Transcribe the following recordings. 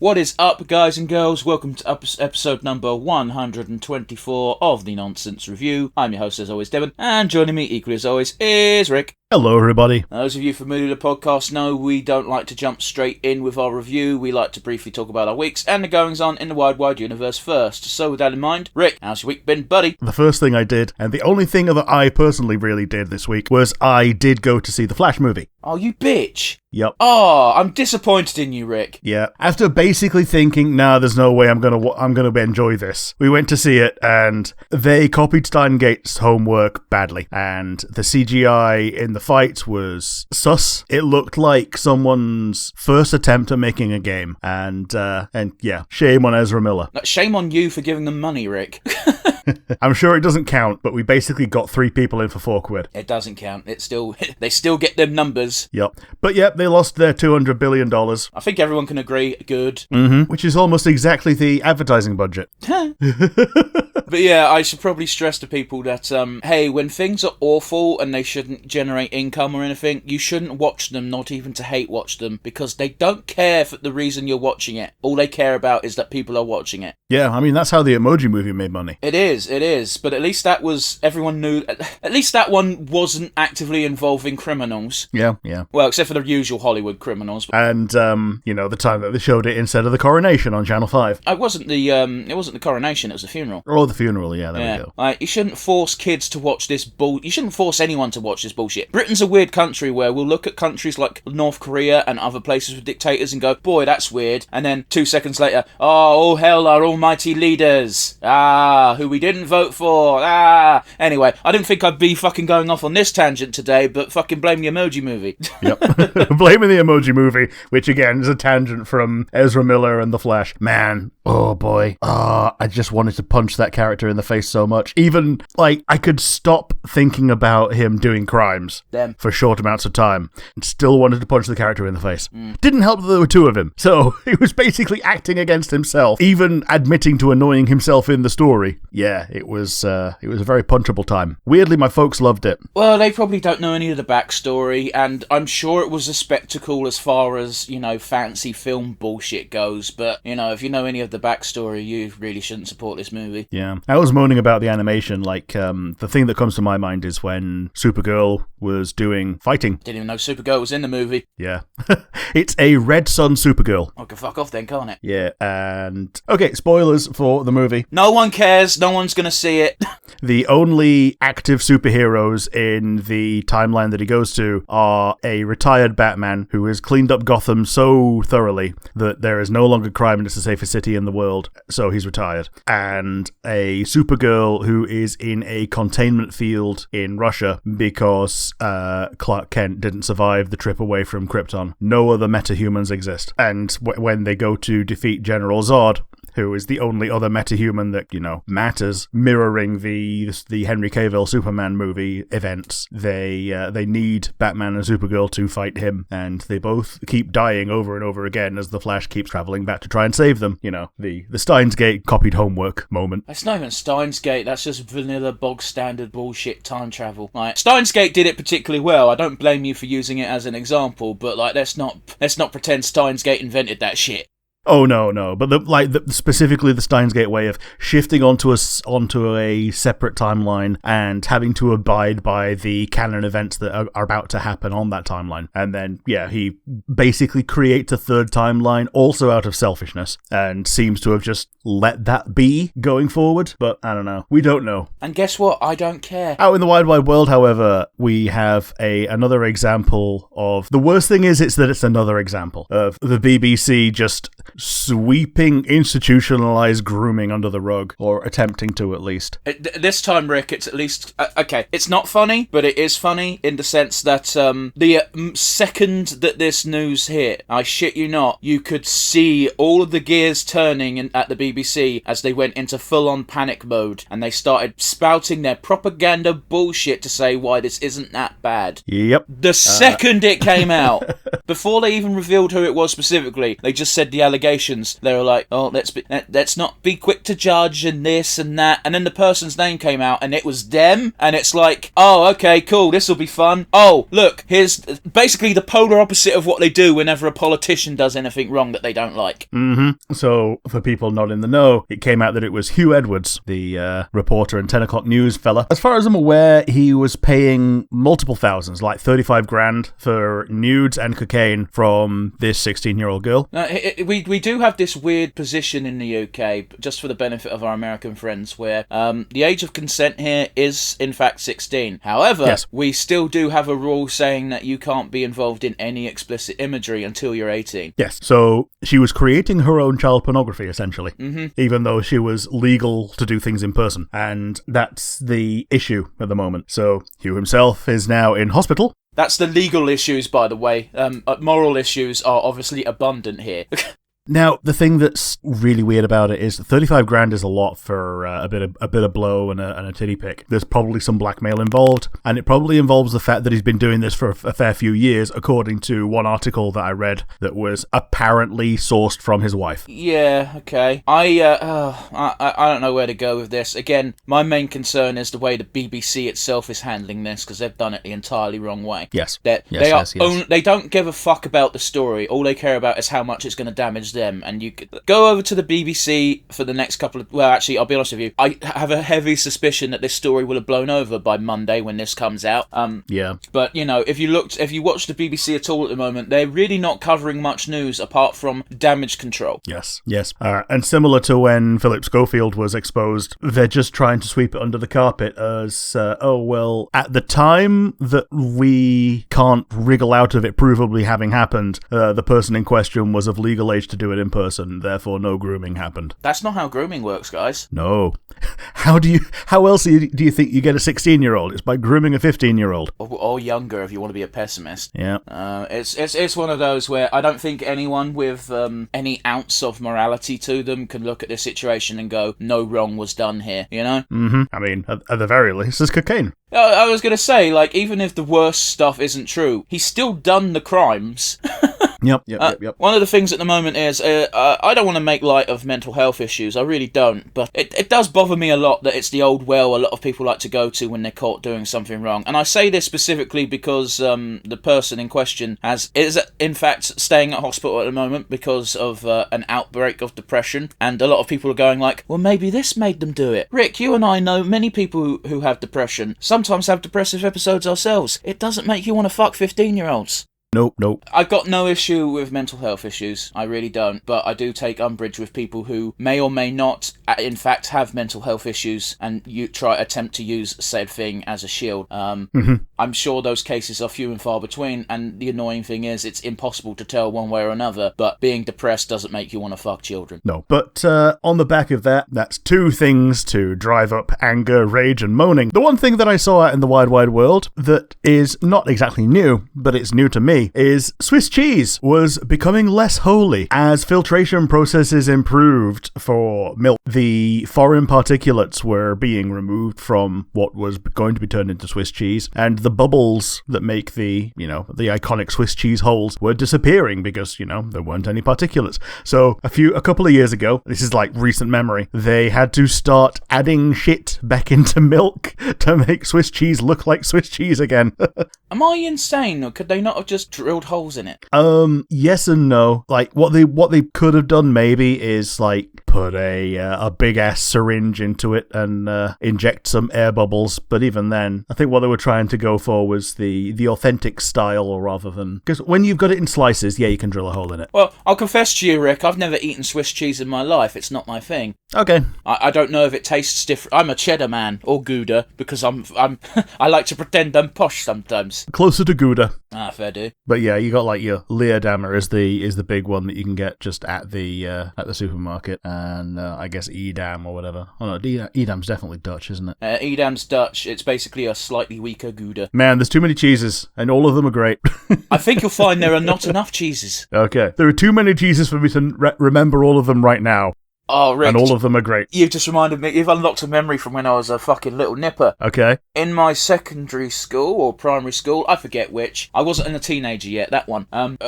What is up, guys and girls? Welcome to episode number 124 of the Nonsense Review. I'm your host, as always, Devon, and joining me, equally as always, is Rick. Hello, everybody. Those of you familiar with the podcast know we don't like to jump straight in with our review. We like to briefly talk about our weeks and the goings-on in the wide universe first. So with that in mind, Rick, how's your week been, buddy? The first thing I did, and the only thing that I personally really did this week, was I did go to see the Flash movie. Oh, you bitch. Yep. Oh, I'm disappointed in you, Rick. Yeah. After basically thinking, nah, there's no way I'm gonna enjoy this, we went to see it, and they copied Steingate's homework badly, and the CGI in the fight was sus. It looked like someone's first attempt at making a game, and yeah, shame on Ezra Miller. Shame on you for giving them money, Rick. I'm sure it doesn't count, but we basically got 3 people in for £4. It doesn't count. They still get them numbers. Yep. But yep, they lost their $200 billion. I think everyone can agree. Good. Mm-hmm. Which is almost exactly the advertising budget. But yeah, I should probably stress to people that, hey, when things are awful and they shouldn't generate income or anything, you shouldn't watch them, not even to hate watch them, because they don't care for the reason you're watching it. All they care about is that people are watching it. Yeah, I mean, that's how the Emoji Movie made money. It is. But at least that was, everyone knew, at least that one wasn't actively involving criminals. Yeah. Well, except for the usual Hollywood criminals. And, the time that they showed it instead of the coronation on Channel 5. It wasn't the coronation, it was the funeral. Or the funeral, yeah, there we go. Like, you shouldn't force kids to watch this you shouldn't force anyone to watch this bullshit. Britain's a weird country where we'll look at countries like North Korea and other places with dictators and go, boy, that's weird. And then 2 seconds later, oh hell, our almighty leaders. Who we didn't vote for. Anyway, I didn't think I'd be fucking going off on this tangent today, but fucking blame the Emoji Movie. Yep. Blaming the Emoji Movie, which again is a tangent from Ezra Miller and The Flash. Man, oh boy. I just wanted to punch that character in the face so much. Even, like, I could stop thinking about him doing crimes for short amounts of time and still wanted to punch the character in the face. Didn't help that there were 2 of him. So he was basically acting against himself, even admitting to annoying himself in the story. Yeah, it was a very punchable time. Weirdly, my folks loved it. Well, they probably don't know any of the backstory, and I'm sure it was a spectacle as far as, fancy film bullshit goes, but, if you know any of the backstory, you really shouldn't support this movie. Yeah. I was moaning about the animation, the thing that comes to my mind is when Supergirl was doing fighting. Didn't even know Supergirl was in the movie. Yeah. It's a Red Sun Supergirl. I can fuck off then, can't it? Yeah, and... Okay, spoilers for the movie. No one cares, no one's gonna see it. The only active superheroes in the timeline that he goes to are a retired Batman who has cleaned up Gotham so thoroughly that there is no longer crime and it's the safest city in the world, so he's retired. And a Supergirl who is in a containment field in Russia because Clark Kent didn't survive the trip away from Krypton. No other metahumans exist. And when they go to defeat General Zod, who is the only other metahuman that, matters, mirroring the Henry Cavill Superman movie events. They need Batman and Supergirl to fight him, and they both keep dying over and over again as the Flash keeps traveling back to try and save them. The Steins Gate copied homework moment. That's not even Steins Gate, that's just vanilla bog standard bullshit time travel. Like, Steins Gate did it particularly well. I don't blame you for using it as an example, but let's not pretend Steins Gate invented that shit. Oh no! But specifically the Steins Gate way of shifting onto a separate timeline and having to abide by the canon events that are about to happen on that timeline, and then he basically creates a third timeline also out of selfishness, and seems to have just let that be going forward. But I don't know. We don't know. And guess what? I don't care. Out in the wide world, however, we have another example of the worst thing is it's another example of the BBC just sweeping institutionalized grooming under the rug, or attempting to at least. This time, Rick, it's at least okay. It's not funny, but it is funny in the sense that the second that this news hit, I shit you not, you could see all of the gears turning at the BBC as they went into full-on panic mode, and they started spouting their propaganda bullshit to say why this isn't that bad. Yep. The second it came out, before they even revealed who it was specifically, they just said the allegations, they were like, oh, let's not be quick to judge and this and that. And then the person's name came out and it was them. And it's like, oh, okay, cool, this will be fun. Oh, look, here's basically the polar opposite of what they do whenever a politician does anything wrong that they don't like. Mm-hmm. So, for people not in the know, it came out that it was Hugh Edwards, the reporter and 10 o'clock news fella. As far as I'm aware, he was paying multiple thousands, like 35 grand for nudes and cocaine from this 16-year-old girl. We do have this weird position in the UK, just for the benefit of our American friends, where the age of consent here is, in fact, 16. However, yes, we still do have a rule saying that you can't be involved in any explicit imagery until you're 18. Yes, so she was creating her own child pornography, essentially, even though she was legal to do things in person. And that's the issue at the moment. So Hugh himself is now in hospital. That's the legal issues, by the way. Moral issues are obviously abundant here. Now, the thing that's really weird about it is 35 grand is a lot for a bit of blow and a titty pick. There's probably some blackmail involved, and it probably involves the fact that he's been doing this for a fair few years, according to one article that I read that was apparently sourced from his wife. Yeah, okay. I don't know where to go with this. Again, my main concern is the way the BBC itself is handling this, because they've done it the entirely wrong way. Yes. They don't give a fuck about the story. All they care about is how much it's going to damage them. And you could go over to the BBC for the next couple of... Well, actually, I'll be honest with you. I have a heavy suspicion that this story will have blown over by Monday when this comes out. Yeah. But, you know, if you watch the BBC at all at the moment, they're really not covering much news apart from damage control. Yes. And similar to when Philip Schofield was exposed, they're just trying to sweep it under the carpet as, at the time that we can't wriggle out of it provably having happened, the person in question was of legal age to do it in person, therefore no grooming happened. That's not how grooming works, guys. No. How else do you think you get a 16-year-old? It's by grooming a 15-year-old. Or younger, if you want to be a pessimist. Yeah. It's one of those where I don't think anyone with any ounce of morality to them can look at this situation and go, no wrong was done here, you know? Mm-hmm. I mean, at the very least, it's cocaine. I was going to say, like, even if the worst stuff isn't true, he's still done the crimes. Yep. One of the things at the moment is, I don't want to make light of mental health issues, I really don't, but it does bother me a lot that it's the old well a lot of people like to go to when they're caught doing something wrong. And I say this specifically because the person in question is in fact staying at hospital at the moment because of an outbreak of depression, and a lot of people are going like, well, maybe this made them do it. Rick, you and I know many people who have depression, sometimes have depressive episodes ourselves. It doesn't make you want to fuck 15-year-olds. Nope. I've got no issue with mental health issues. I really don't. But I do take umbrage with people who may or may not, in fact, have mental health issues and you attempt to use said thing as a shield. I'm sure those cases are few and far between, and the annoying thing is it's impossible to tell one way or another, but being depressed doesn't make you want to fuck children. No. But on the back of that, that's two things to drive up anger, rage, and moaning. The one thing that I saw out in the wide world that is not exactly new, but it's new to me, is Swiss cheese was becoming less holy as filtration processes improved for milk. The foreign particulates were being removed from what was going to be turned into Swiss cheese, and the bubbles that make the iconic Swiss cheese holes were disappearing because, there weren't any particulates. So a couple of years ago, this is like recent memory, they had to start adding shit back into milk to make Swiss cheese look like Swiss cheese again. Am I insane, or could they not have just drilled holes in it? Yes and no. Like, what they could have done maybe is, like, put a big-ass syringe into it and inject some air bubbles, but even then, I think what they were trying to go for was the authentic style rather than... Because when you've got it in slices, yeah, you can drill a hole in it. Well, I'll confess to you, Rick, I've never eaten Swiss cheese in my life. It's not my thing. Okay. I don't know if it tastes different. I'm a cheddar man, or Gouda, because I'm I like to pretend I'm posh sometimes. Closer to Gouda. Ah, fair do. But yeah, you got like your Leerdammer is the big one that you can get just at the supermarket, and I guess Edam or whatever. Oh no, Edam's definitely Dutch, isn't it? Edam's Dutch. It's basically a slightly weaker Gouda. Man, there's too many cheeses, and all of them are great. I think you'll find there are not enough cheeses. Okay, there are too many cheeses for me to remember all of them right now. Oh, Rick. And all of them are great. You've just reminded me, you've unlocked a memory from when I was a fucking little nipper. Okay. In my secondary school, or primary school, I forget which, I wasn't a teenager yet, that one.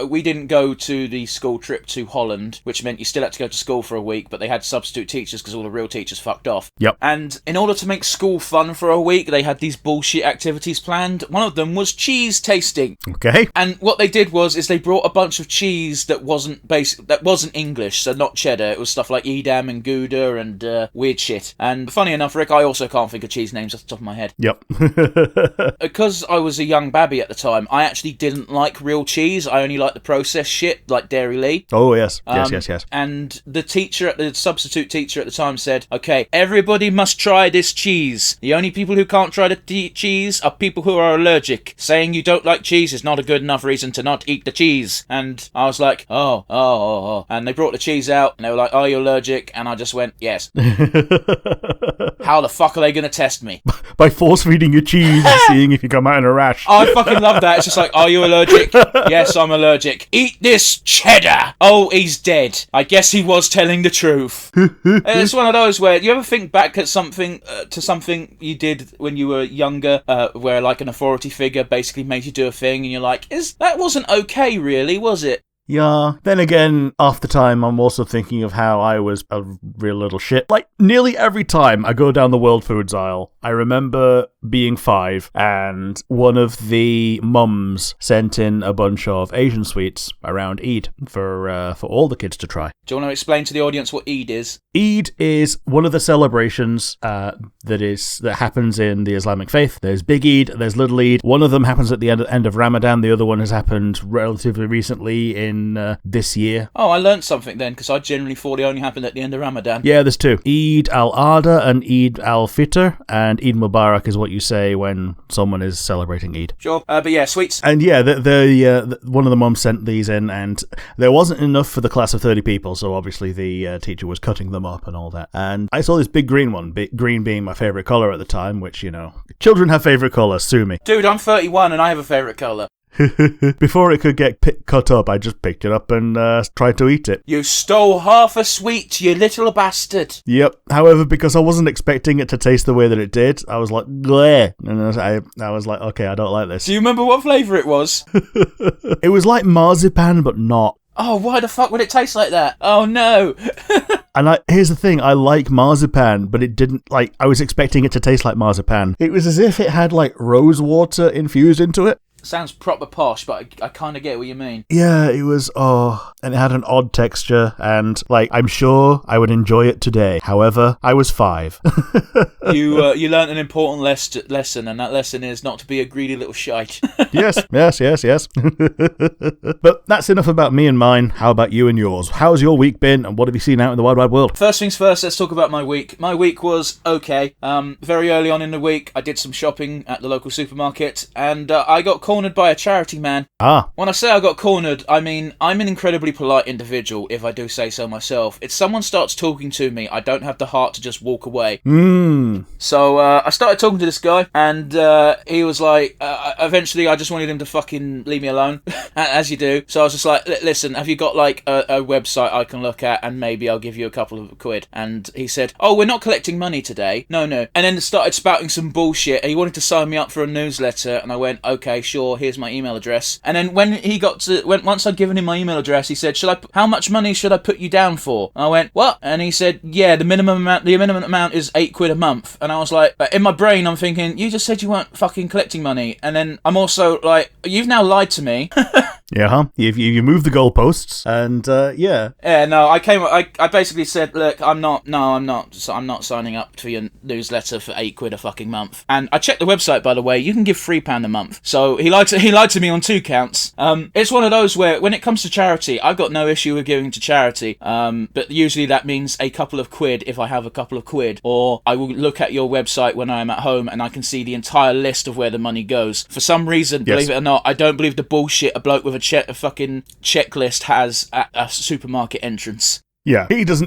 We didn't go to the school trip to Holland, which meant you still had to go to school for a week, but they had substitute teachers because all the real teachers fucked off. Yep. And in order to make school fun for a week, they had these bullshit activities planned. One of them was cheese tasting. Okay. And what they did was they brought a bunch of cheese that wasn't English, so not cheddar. It was stuff like Edam and Gouda and weird shit. And funny enough, Rick, I also can't think of cheese names off the top of my head. Yep. Because I was a young babby at the time, I actually didn't like real cheese. I only liked the processed shit, like Dairy Lee. Oh, yes. Yes. And the substitute teacher at the time said, okay, everybody must try this cheese. The only people who can't try the cheese are people who are allergic. Saying you don't like cheese is not a good enough reason to not eat the cheese. And I was like, oh. And they brought the cheese out, and they were like, are you allergic? And I just went, yes. How the fuck are they going to test me? By force-feeding you cheese and seeing if you come out in a rash. I fucking love that. It's just like, are you allergic? Yes, I'm allergic. Eat this cheddar. Oh, he's dead. I guess he was telling the truth. It's one of those where you ever think back at something you did when you were younger, where like an authority figure basically made you do a thing, and you're like, that wasn't okay, really, was it? Yeah. Then again, half the time, I'm also thinking of how I was a real little shit. Like, nearly every time I go down the World Foods aisle, I remember being 5, and one of the mums sent in a bunch of Asian sweets around Eid for all the kids to try. Do you want to explain to the audience what Eid is? Eid is one of the celebrations that happens in the Islamic faith. There's Big Eid, there's Little Eid. One of them happens at the end of Ramadan. The other one has happened relatively recently in this year. Oh, I learnt something then, because I generally thought it only happened at the end of Ramadan. Yeah, there's 2. Eid al-Adha and Eid al-Fitr, and Eid Mubarak is what you say when someone is celebrating Eid. Sure, but yeah, sweets. And yeah, one of the mums sent these in, and there wasn't enough for the class of 30 people, so obviously the teacher was cutting them up and all that. And I saw this big green one, green being my favourite colour at the time, which, children have favourite colours, sue me. Dude, I'm 31 and I have a favourite colour. Before it could get cut up, I just picked it up and tried to eat it. You stole half a sweet, you little bastard. Yep. However, because I wasn't expecting it to taste the way that it did, I was like, bleh. And I was like, okay, I don't like this. Do you remember what flavour it was? It was like marzipan, but not. Oh, why the fuck would it taste like that? Oh, no. And here's the thing, I like marzipan, but it didn't, I was expecting it to taste like marzipan. It was as if it had, rose water infused into it. Sounds proper posh, but I kind of get what you mean. Yeah, it was, and it had an odd texture, and, I'm sure I would enjoy it today. However, I was 5. You learnt an important lesson, and that lesson is not to be a greedy little shite. Yes. But that's enough about me and mine. How about you and yours? How's your week been, and what have you seen out in the wide, wide world? First things first, let's talk about my week. My week was okay. Very early on in the week, I did some shopping at the local supermarket, and I got cornered by a charity man. When I say I got cornered, I mean I'm an incredibly polite individual, if I do say so myself. If someone starts talking to me, I don't have the heart to just walk away. So I started talking to this guy, and he was like, eventually I just wanted him to fucking leave me alone, as you do. So I was just like, listen, have you got a website I can look at, and maybe I'll give you a couple of quid? And he said, oh, we're not collecting money today. No. And then started spouting some bullshit, and he wanted to sign me up for a newsletter, and I went, okay, sure, here's my email address. And then when once I'd given him my email address, he said, how much money should I put you down for? And I went, what? And he said, yeah, the minimum amount is £8 a month. And I was like, but in my brain I'm thinking, you just said you weren't fucking collecting money. And then I'm also like, you've now lied to me. Yeah, huh? You moved the goalposts, and yeah. Yeah, no, I basically said, look, I'm not signing up to your newsletter for £8 a fucking month. And I checked the website, by the way, you can give £3 a month. So he lied to me on 2 counts. It's one of those where, when it comes to charity, I've got no issue with giving to charity. But usually that means a couple of quid if I have a couple of quid, or I will look at your website when I am at home and I can see the entire list of where the money goes. For some reason, yes. Believe it or not, I don't believe the bullshit a bloke with a fucking checklist has at a supermarket entrance. Yeah, he's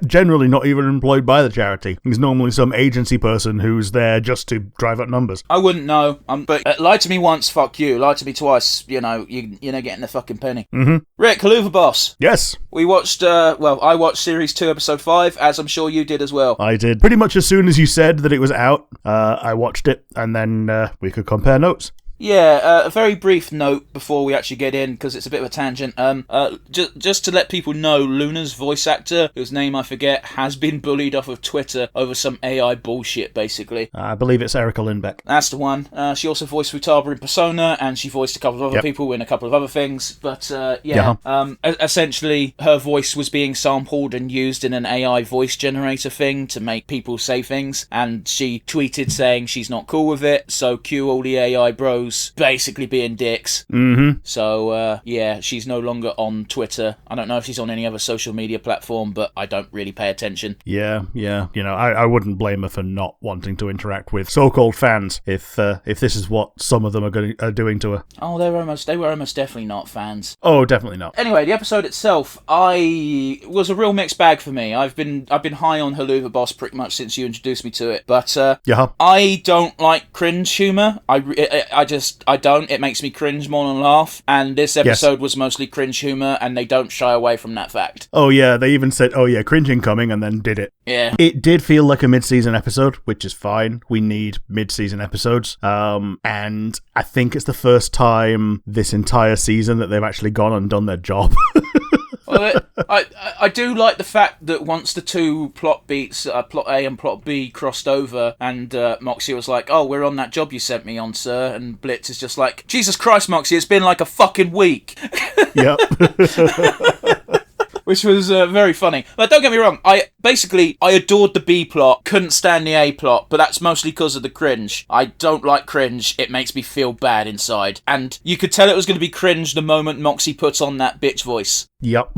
generally not even employed by the charity. He's normally some agency person who's there just to drive up numbers. I wouldn't know, but lie to me once, fuck you. Lie to me twice, you're not getting the fucking penny. Mm-hmm. Rick, Helluva Boss. Yes. We watched, I watched Series 2, Episode 5, as I'm sure you did as well. I did. Pretty much as soon as you said that it was out, I watched it, and then we could compare notes. Yeah, a very brief note before we actually get in, because it's a bit of a tangent. Just to let people know, Luna's voice actor, whose name I forget, has been bullied off of Twitter over some AI bullshit, basically. I believe it's Erica Lindbeck. That's the one. She also voiced Futaba in Persona, and she voiced a couple of other people in a couple of other things. But, essentially, her voice was being sampled and used in an AI voice generator thing to make people say things, and she tweeted saying she's not cool with it, so cue all the AI bros basically being dicks. Mm-hmm. So, she's no longer on Twitter. I don't know if she's on any other social media platform, but I don't really pay attention. Yeah. I wouldn't blame her for not wanting to interact with so-called fans if this is what some of them are doing to her. Oh, they were almost definitely not fans. Oh, definitely not. Anyway, the episode itself, was a real mixed bag for me. I've been high on Helluva Boss pretty much since you introduced me to it, but I don't like cringe humor. I don't. It makes me cringe more than laugh. And this episode was mostly cringe humor, and they don't shy away from that fact. Oh, yeah. They even said, cringe incoming, and then did it. Yeah. It did feel like a mid-season episode, which is fine. We need mid-season episodes. And I think it's the first time this entire season that they've actually gone and done their job. Well, I do like the fact that once the two plot beats, plot A and plot B, crossed over, and Moxie was like, "Oh, we're on that job you sent me on, sir," and Blitz is just like, "Jesus Christ, Moxie, it's been like a fucking week." Yep. Which was very funny. But don't get me wrong, I adored the B plot, couldn't stand the A plot, but that's mostly because of the cringe. I don't like cringe, it makes me feel bad inside. And you could tell it was going to be cringe the moment Moxie puts on that bitch voice. Yep.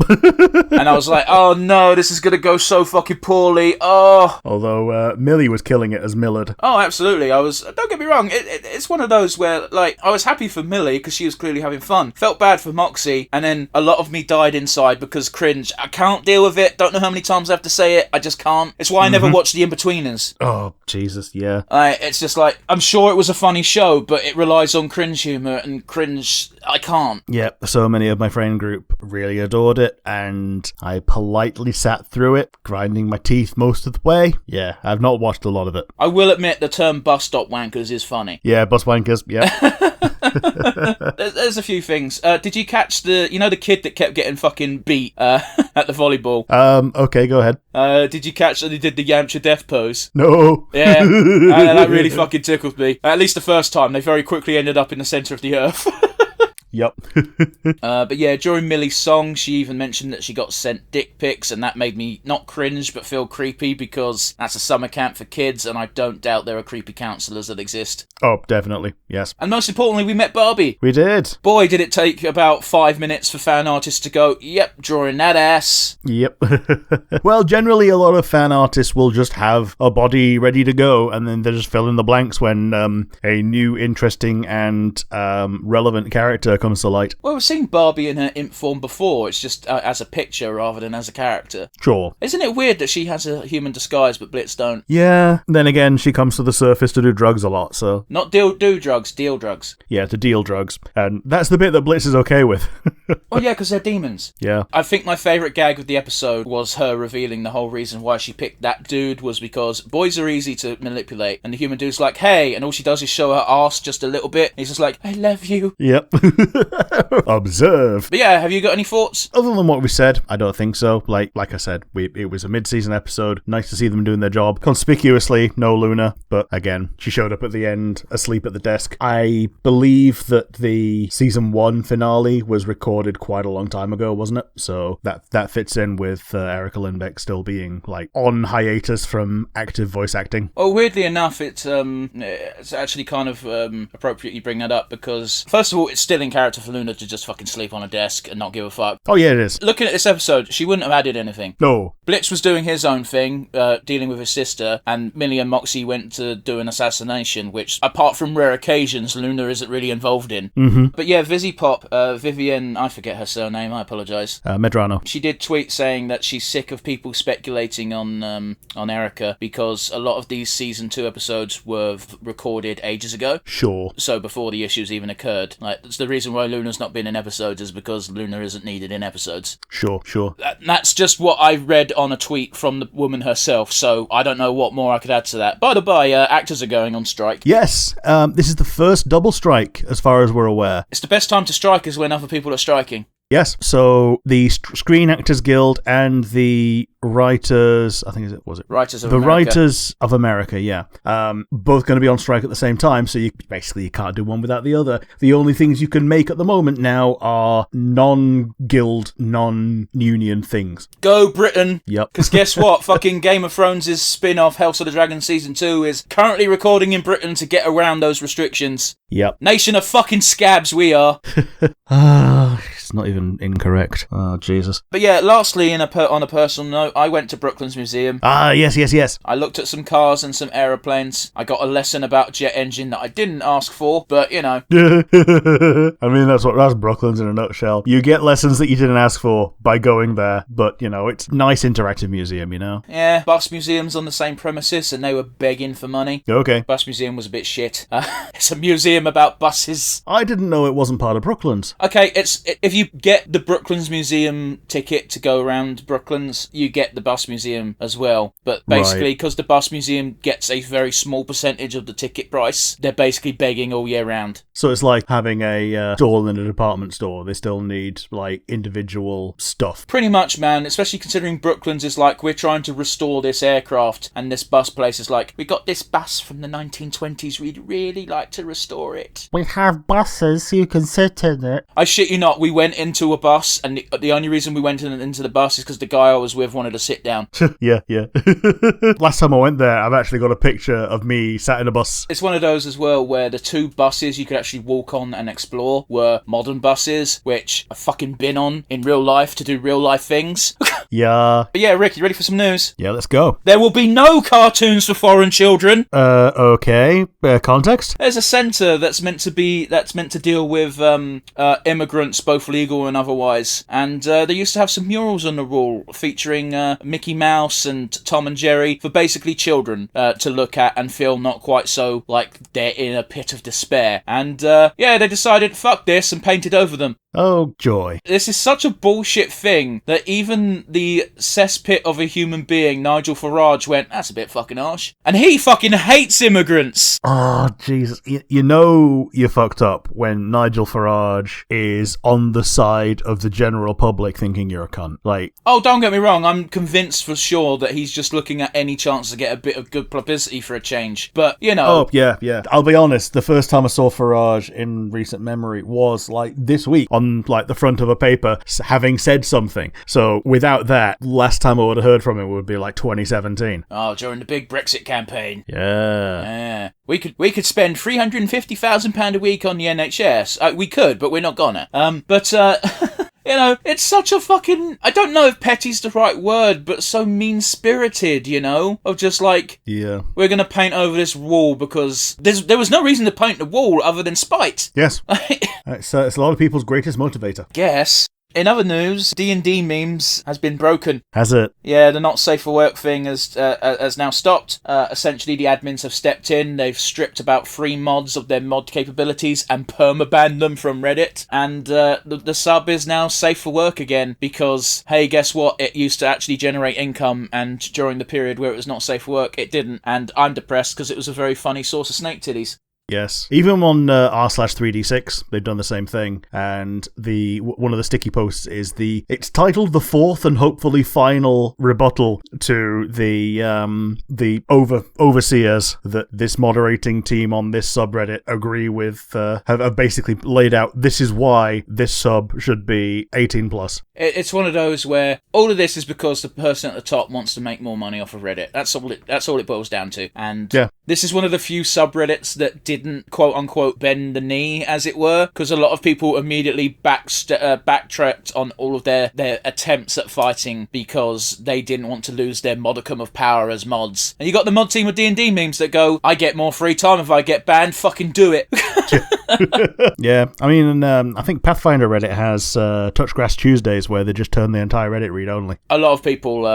And I was like, oh no, this is going to go so fucking poorly. Oh. Although Millie was killing it as Millard. Oh, absolutely. Don't get me wrong, it's one of those where, like, I was happy for Millie because she was clearly having fun. Felt bad for Moxie, and then a lot of me died inside because cringe. I can't deal with it. Don't know how many times I have to say it. I just can't. It's why I never watch The In-Betweeners. Oh, Jesus, yeah. It's just like, I'm sure it was a funny show, but it relies on cringe humour, and cringe, I can't. Yep, so many of my friend group really adored it, and I politely sat through it, grinding my teeth most of the way. Yeah, I've not watched a lot of it. I will admit the term bus stop wankers is funny. Yeah, bus wankers, yeah. There's a few things. Did you catch the kid that kept getting fucking beat at the volleyball? Okay, go ahead. Did you catch that he did the Yamcha death pose? No. Yeah, that really fucking tickled me. At least the first time. They very quickly ended up in the centre of the earth. Yep. But yeah, during Millie's song, she even mentioned that she got sent dick pics, and that made me not cringe, but feel creepy, because that's a summer camp for kids, and I don't doubt there are creepy counsellors that exist. Oh, definitely, yes. And most importantly, we met Barbie. We did. Boy, did it take about 5 minutes for fan artists to go, yep, drawing that ass. Yep. Well, generally a lot of fan artists will just have a body ready to go, and then they just fill in the blanks when a new, interesting, and relevant character comes to light. Well, we've seen Barbie in her imp form before. It's just as a picture rather than as a character. Sure. Isn't it weird that she has a human disguise but Blitz don't? Yeah. Then again, she comes to the surface to do drugs a lot, so... Not do drugs, deal drugs. Yeah, to deal drugs. And that's the bit that Blitz is okay with. Well, yeah, because they're demons. Yeah. I think my favourite gag of the episode was her revealing the whole reason why she picked that dude was because boys are easy to manipulate, and the human dude's like, hey, and all she does is show her ass just a little bit. And he's just like, I love you. Yep. Observe. But yeah, have you got any thoughts? Other than what we said, I don't think so. Like I said, it was a mid-season episode. Nice to see them doing their job. Conspicuously, no Luna, but again, she showed up at the end, asleep at the desk. I believe that the season 1 finale was recorded quite a long time ago, wasn't it? So that fits in with Erica Lindbeck still being like on hiatus from active voice acting. Well, weirdly enough, it's actually kind of appropriate you bring that up because first of all, it's still in character for Luna to just fucking sleep on a desk and not give a fuck. Oh, yeah, it is. Looking at this episode, she wouldn't have added anything. No. Blitz was doing his own thing, dealing with his sister, and Millie and Moxie went to do an assassination, which, apart from rare occasions, Luna isn't really involved in. Mm-hmm. But yeah, Vizipop, Vivian, I forget her surname, I apologise. Medrano. She did tweet saying that she's sick of people speculating on Erica, because a lot of these season 2 episodes were recorded ages ago. Sure. So before the issues even occurred. Like, that's the reason why Luna's not been in episodes, is because Luna isn't needed in episodes. Sure. That's just what I read on a tweet from the woman herself, so I don't know what more I could add to that. By the by, actors are going on strike. Yes, this is the first double strike, as far as we're aware. It's the best time to strike is when other people are striking. Yes, so the Screen Actors Guild and the Writers, I think was it? Writers of the America. Writers of America, yeah. Both going to be on strike at the same time, so you can't do one without the other. The only things you can make at the moment now are non-guild, non-union things. Go Britain! Yep. Because guess what? Fucking Game of Thrones' spin-off, House of the Dragon Season 2, is currently recording in Britain to get around those restrictions. Yep. Nation of fucking scabs we are. It's not even incorrect. Oh, Jesus. But yeah, lastly, on a personal note, I went to Brooklyn's museum. Ah, yes. I looked at some cars and some aeroplanes. I got a lesson about jet engine that I didn't ask for, but you know. I mean, that's Brooklyn's in a nutshell. You get lessons that you didn't ask for by going there, but, you know, it's nice interactive museum, you know? Yeah, bus museum's on the same premises, and they were begging for money. Okay. Bus museum was a bit shit. It's a museum about buses. I didn't know it wasn't part of Brooklands. Okay, if you get the Brooklands Museum ticket to go around Brooklands, you get the bus museum as well. But basically, because the bus museum gets a very small percentage of the ticket price, they're basically begging all year round. So it's like having a stall in a department store. They still need, like, individual stuff. Pretty much, man. Especially considering Brooklands is like, we're trying to restore this aircraft, and this bus place is like, we got this bus from the 1920s, we'd really like to restore it. We have buses so you can sit in it. I shit you not, we went into a bus, and the only reason we went into the bus is because the guy I was with wanted to sit down. Yeah. Last time I went there, I've actually got a picture of me sat in a bus. It's one of those as well where the two buses you could actually walk on and explore were modern buses, which I've fucking been on in real life to do real life things. Yeah. But yeah, Rick, you ready for some news? Yeah, let's go. There will be no cartoons for foreign children. Okay. Context? There's a centre that's meant to deal with immigrants, both legal and otherwise, and they used to have some murals on the wall featuring Mickey Mouse and Tom and Jerry for basically children to look at and feel not quite so like they're in a pit of despair. And yeah, they decided fuck this and painted over them. Oh, joy. This is such a bullshit thing that even the cesspit of a human being, Nigel Farage, went, that's a bit fucking harsh. And he fucking hates immigrants. Oh, Jesus. You know you fucked up when Nigel Farage is on the side of the general public thinking you're a cunt. Like, oh, don't get me wrong, I'm convinced for sure that he's just looking at any chance to get a bit of good publicity for a change. But, you know. Oh, yeah. I'll be honest, the first time I saw Farage in recent memory was, like, this week on, like, the front of a paper having said something. So, without that, last time I would have heard from him would be, like, 2017. Oh, during the big Brexit campaign. Yeah. We could spend £350,000 a week on the NHS. We could, but we're not gonna. You know, it's such a fucking... I don't know if petty's the right word, but so mean-spirited, you know? Of just like... Yeah. We're gonna paint over this wall because... There was no reason to paint the wall other than spite. Yes. It's a lot of people's greatest motivator. Guess. In other news, D&D memes has been broken. Has it? Yeah, the not safe for work thing has now stopped. Essentially, the admins have stepped in. They've stripped about 3 mods of their mod capabilities and permabanned them from Reddit. And the sub is now safe for work again because, hey, guess what? It used to actually generate income, and during the period where it was not safe for work, it didn't. And I'm depressed because it was a very funny source of snake titties. Yes. Even on r/3d6, they've done the same thing. And one of the sticky posts is it's titled the 4th and hopefully final rebuttal to the overseers that this moderating team on this subreddit agree with, have basically laid out this is why this sub should be 18 plus. It's one of those where all of this is because the person at the top wants to make more money off of Reddit. That's all it boils down to. And yeah. This is one of the few subreddits that didn't didn't quote-unquote bend the knee, as it were, because a lot of people immediately backtracked on all of their attempts at fighting because they didn't want to lose their modicum of power as mods. And you got the mod team of D&D memes that go, I get more free time if I get banned, fucking do it. Yeah, I mean, I think Pathfinder Reddit has Touchgrass Tuesdays where they just turn the entire Reddit read-only. A lot of people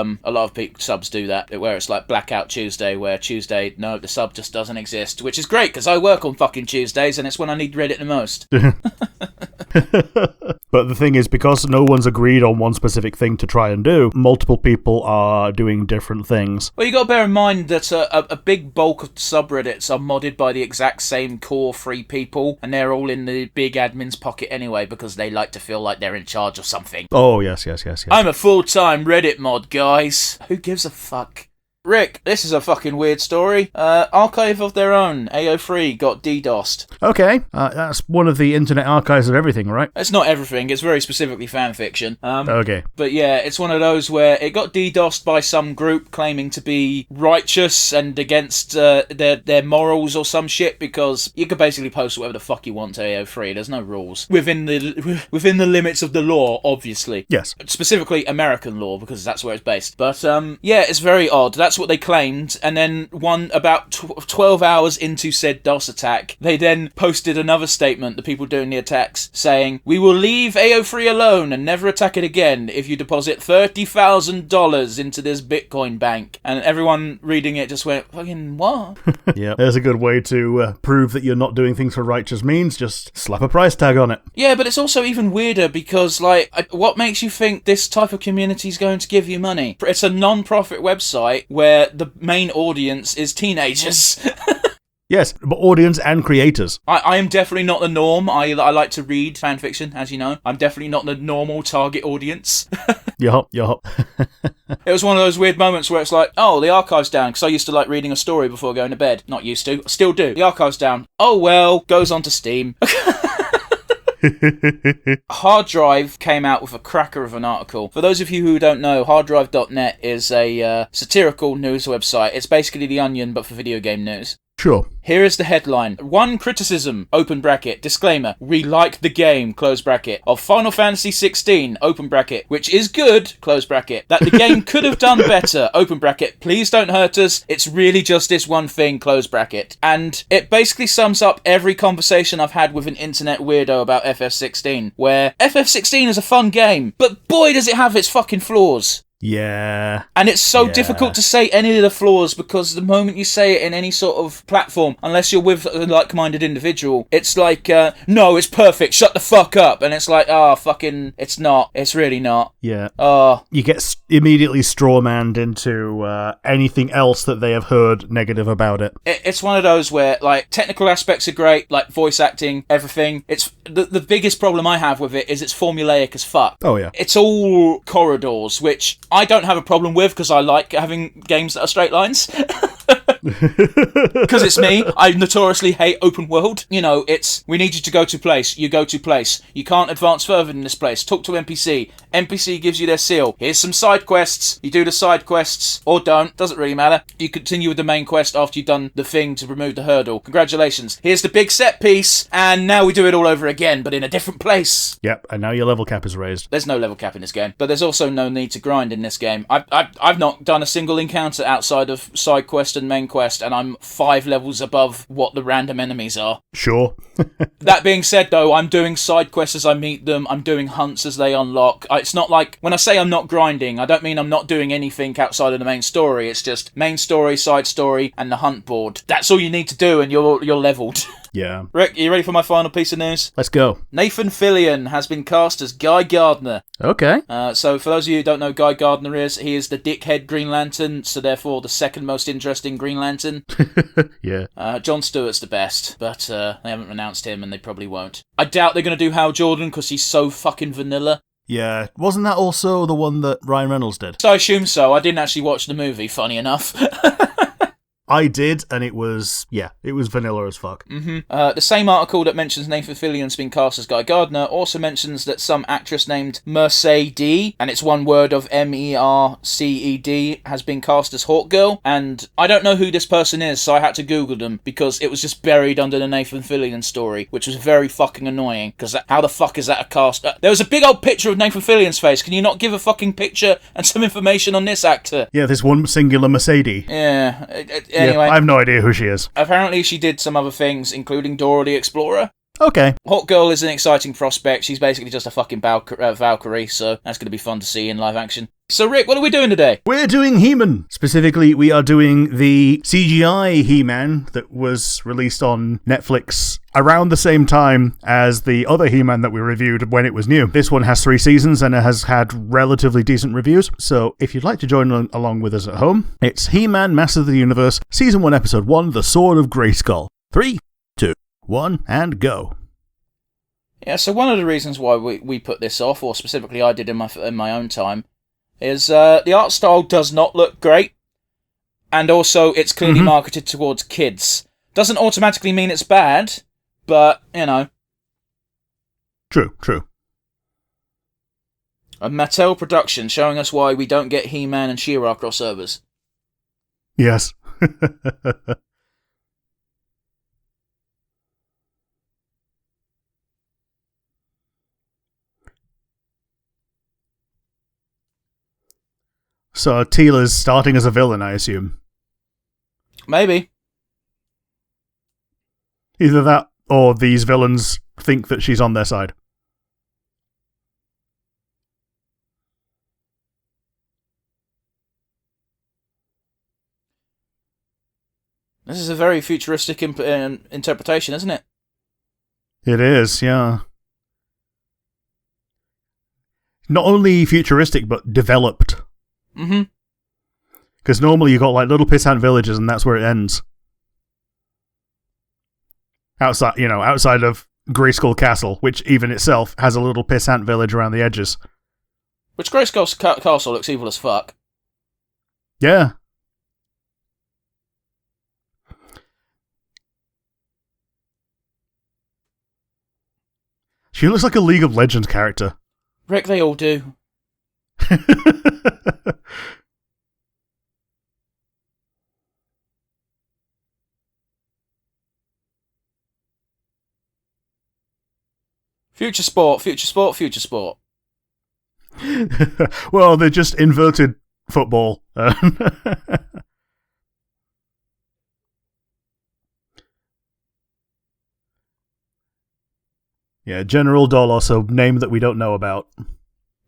subs do that, where it's like Blackout Tuesday, where Tuesday, no, the sub just doesn't exist, which is great, because I work on fucking Tuesdays, and it's when I need Reddit the most. But the thing is, because no one's agreed on one specific thing to try and do, multiple people are doing different things. Well, you got to bear in mind that a big bulk of subreddits are modded by the exact same core 3 people, and they're all in the big admin's pocket anyway, because they like to feel like they're in charge of something. Oh, yes. I'm a full-time Reddit mod, guys. Who gives a fuck? Rick, this is a fucking weird story. Archive of their own, AO3 got DDoSed. Okay, that's one of the internet archives of everything, right? It's not everything, it's very specifically fanfiction. Okay. But yeah, it's one of those where it got DDoSed by some group claiming to be righteous and against their morals or some shit, because you could basically post whatever the fuck you want to AO3, there's no rules. Within the limits of the law, obviously. Yes. Specifically American law, because that's where it's based. But yeah, it's very odd. That's what they claimed, and then about 12 hours into said DOS attack, they then posted another statement, the people doing the attacks, saying, we will leave AO3 alone and never attack it again if you deposit $30,000 into this Bitcoin bank. And everyone reading it just went, fucking what? Yeah, there's a good way to prove that you're not doing things for righteous means, just slap a price tag on it. Yeah, but it's also even weirder because, like, what makes you think this type of community is going to give you money? It's a non-profit website where the main audience is teenagers. Yes, but audience and creators. I am definitely not the norm. I like to read fanfiction, as you know. I'm definitely not the normal target audience. Yup. It was one of those weird moments where it's like, oh, the archive's down, because I used to like reading a story before going to bed. Not used to, still do. The archive's down. Oh well, goes on to Steam. Hard Drive came out with a cracker of an article. For those of you who don't know, harddrive.net is a satirical news website. It's basically The Onion, but for video game news. Sure. Here is the headline. One criticism, open bracket, disclaimer, we like the game, close bracket, of Final Fantasy 16, open bracket, which is good, close bracket, that the game could have done better, open bracket, please don't hurt us, it's really just this one thing, close bracket. And it basically sums up every conversation I've had with an internet weirdo about FF16, where FF16 is a fun game, but boy does it have its fucking flaws. Yeah. And it's so difficult to say any of the flaws, because the moment you say it in any sort of platform, unless you're with a like-minded individual, it's like, no, it's perfect, shut the fuck up. And it's like, fucking, it's not. It's really not. Yeah. You get immediately strawmanned into anything else that they have heard negative about it. It's one of those where, like, technical aspects are great, like voice acting, everything. It's the biggest problem I have with it is it's formulaic as fuck. Oh, yeah. It's all corridors, which I don't have a problem with, because I like having games that are straight lines. Because it's me. I notoriously hate open world. You know, it's, we need you to go to place. You go to place. You can't advance further in this place. Talk to NPC. NPC gives you their seal. Here's some side quests. You do the side quests, or don't. Doesn't really matter. You continue with the main quest after you've done the thing to remove the hurdle. Congratulations. Here's the big set piece, and now we do it all over again, but in a different place. Yep, and now your level cap is raised. There's no level cap in this game, but there's also no need to grind in this game. I've not done a single encounter outside of side quest and main quest, and I'm 5 levels above what the random enemies are. Sure. That being said, though, I'm doing side quests as I meet them. I'm doing hunts as they unlock. It's not like, when I say I'm not grinding, I don't mean I'm not doing anything outside of the main story. It's just main story, side story, and the hunt board. That's all you need to do, and you're leveled. Yeah. Rick, are you ready for my final piece of news? Let's go. Nathan Fillion has been cast as Guy Gardner. Okay. So for those of you who don't know who Guy Gardner is, he is the dickhead Green Lantern, so therefore the second most interesting Green Lantern. Yeah. John Stewart's the best, but they haven't announced him, and they probably won't. I doubt they're going to do Hal Jordan, because he's so fucking vanilla. Yeah. Wasn't that also the one that Ryan Reynolds did? So I assume so. I didn't actually watch the movie, funny enough. I did, and it was vanilla as fuck. The same article that mentions Nathan Fillion's been cast as Guy Gardner also mentions that some actress named Mercedes, and it's one word of Merced, has been cast as Hawkgirl, and I don't know who this person is, so I had to Google them, because it was just buried under the Nathan Fillion story, which was very fucking annoying, because how the fuck is that a cast? There was a big old picture of Nathan Fillion's face. Can you not give a fucking picture and some information on this actor? Yeah, this one singular Mercedes. Yeah. Anyway, yeah, I have no idea who she is. Apparently she did some other things, including Dora the Explorer. Okay. Hawkgirl is an exciting prospect. She's basically just a fucking Valkyrie, so that's going to be fun to see in live action. So, Rick, what are we doing today? We're doing He-Man. Specifically, we are doing the CGI He-Man that was released on Netflix around the same time as the other He-Man that we reviewed when it was new. This one has 3 seasons and it has had relatively decent reviews. So, if you'd like to join along with us at home, it's He-Man Masters of the Universe, Season 1, Episode 1, The Sword of Grayskull. 3, 2, 1, and go. Yeah, so one of the reasons why we put this off, or specifically I did in my own time, is the art style does not look great, and also it's clearly marketed towards kids. Doesn't automatically mean it's bad, but, you know. True. A Mattel production showing us why we don't get He-Man and She-Ra crossovers. Yes. So Teela's starting as a villain, I assume. Maybe. Either that, or these villains think that she's on their side. This is a very futuristic interpretation, isn't it? It is, yeah. Not only futuristic, but developed. Because normally you got like little pissant villages and that's where it ends. Outside of Grayskull Castle, which even itself has a little pissant village around the edges. Which Grayskull Castle looks evil as fuck. Yeah. She looks like a League of Legends character. Rick, they all do. Future sport. Well, they're just inverted football. Yeah, General Dolos, a name that we don't know about.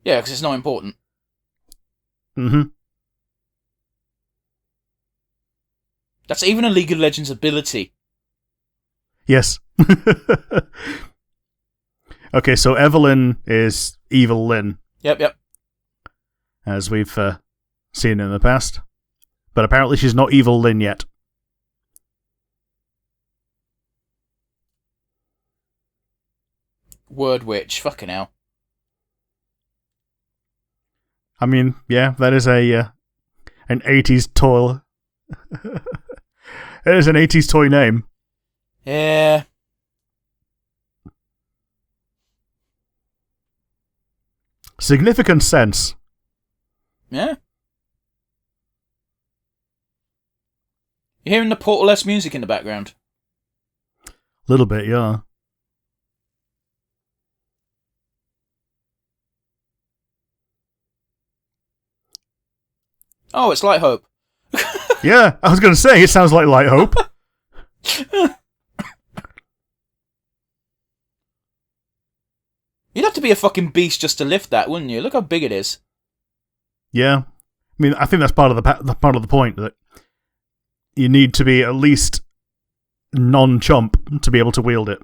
Yeah, because it's not important. That's even a League of Legends ability. Yes. Okay, so Evelyn is Evil Lyn. Yep. As we've seen in the past. But apparently she's not Evil Lyn yet. Word witch, fucking hell. I mean, yeah, that is an 80s toy. It is an 80s toy name. Yeah. Significant sense. Yeah. You're hearing the Portal-esque music in the background? Little bit, yeah. Oh, it's Light Hope. Yeah, I was going to say, it sounds like Light Hope. You'd have to be a fucking beast just to lift that, wouldn't you? Look how big it is. Yeah. I mean, I think that's part of the point, that you need to be at least non-chump to be able to wield it.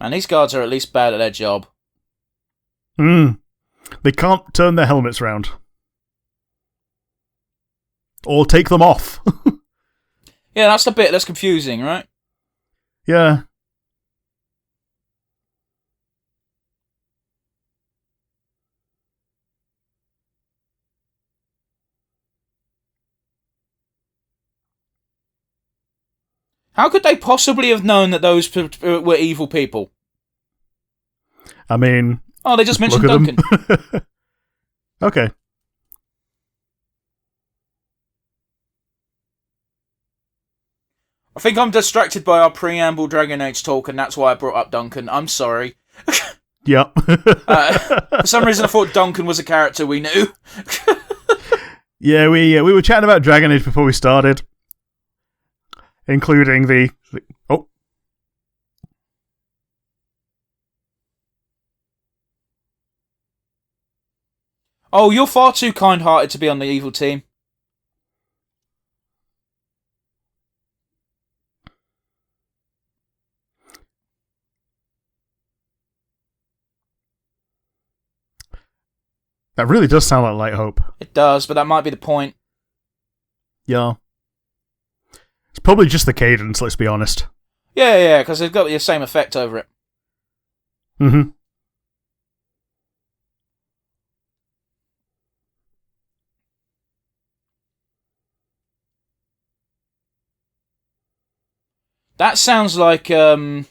And these guards are at least bad at their job. They can't turn their helmets round. Or take them off. Yeah, that's the bit that's confusing, right? Yeah. How could they possibly have known that those were evil people? I mean... Oh, they just mentioned Duncan. Okay. I think I'm distracted by our preamble Dragon Age talk, and that's why I brought up Duncan. I'm sorry. Yep. For some reason, I thought Duncan was a character we knew. Yeah, we were chatting about Dragon Age before we started, including the oh. Oh, you're far too kind-hearted to be on the evil team. That really does sound like Light Hope. It does, but that might be the point. Yeah. It's probably just the cadence, let's be honest. Yeah, because they've got the same effect over it. Mm-hmm. That sounds like Clancy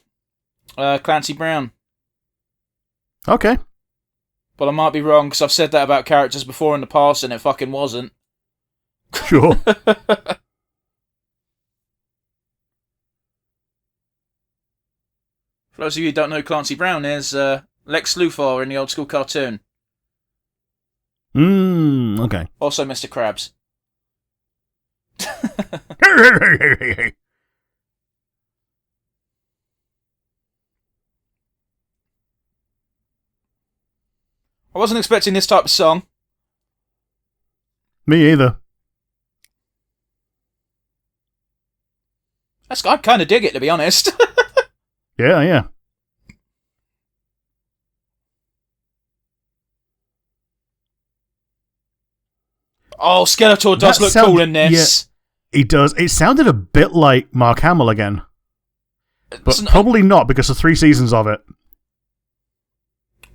Brown. Okay. But I might be wrong, because I've said that about characters before in the past, and it fucking wasn't. Sure. For those of you who don't know who Clancy Brown is, Lex Luthor in the old school cartoon. Okay. Also Mr. Krabs. I wasn't expecting this type of song. Me either. I kind of dig it, to be honest. Yeah. Oh, Skeletor does look cool in this. Yeah, he does. It sounded a bit like Mark Hamill again. But probably not, because of 3 seasons of it.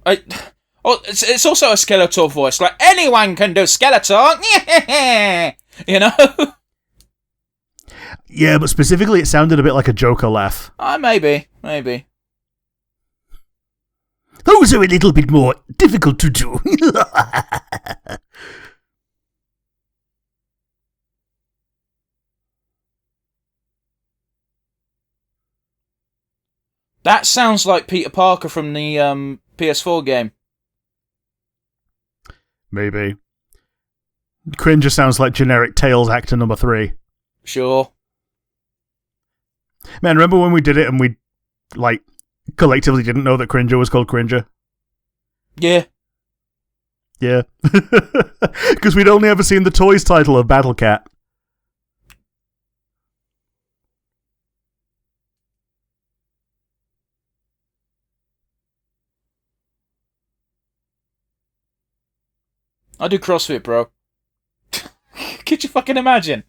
It's also a Skeletor voice. Like, anyone can do Skeletor. You know? Yeah, but specifically it sounded a bit like a Joker laugh. Maybe. Those are a little bit more difficult to do. That sounds like Peter Parker from the PS4 game. Maybe. Cringer sounds like generic Tails actor number 3. Sure. Man, remember when we did it and we, collectively didn't know that Cringer was called Cringer? Yeah. Yeah. Because we'd only ever seen the toys title of Battle Cat. I do CrossFit, bro. Could you fucking imagine?